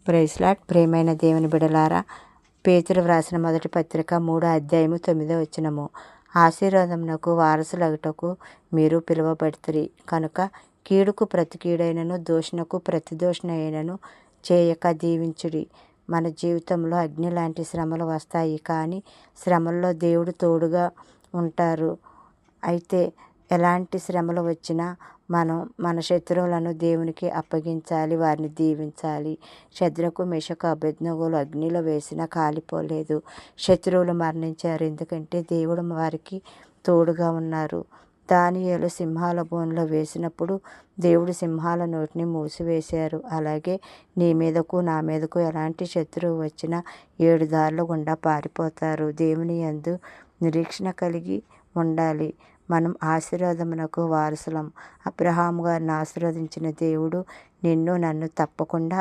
Praise lord. ప్రియమైన దేవుని బిడలారా, పేతురు వ్రాసిన మొదటి పత్రిక 3:9 ఆశీర్వాదమునకు వారసులగుటకు మీరు పిలువబడితిరి కనుక కీడుకు ప్రతి కీడైనను దూషణకు ప్రతి దూషణైనను చేయక దీవించుడి. మన జీవితంలో అగ్ని లాంటి శ్రమలు వస్తాయి, కానీ శ్రమల్లో దేవుడు తోడుగా ఉంటారు. అయితే ఎలాంటి శ్రమలు వచ్చినా మనం మన శత్రువులను దేవునికి అప్పగించాలి, వారిని దీవించాలి. షద్రకు, మేషకు, అబేద్నెగోలు అగ్నిలో వేసినా కాలిపోలేదు. శత్రువులు మరణించారు, ఎందుకంటే దేవుడు వారికి తోడుగా ఉన్నారు. దానియేలు సింహాల బోనులో వేసినప్పుడు దేవుడు సింహాల నోటిని మూసివేశారు. అలాగే నీ మీదకు నా మీదకు ఎలాంటి శత్రువు వచ్చినా 7 దారుల గుండా పారిపోతారు. దేవుని యందు నిరీక్షణ కలిగి ఉండాలి. మనం ఆశీర్వాదమునకు వారసులం. అబ్రహాము గారిని ఆశీర్వదించిన దేవుడు నిన్ను నన్ను తప్పకుండా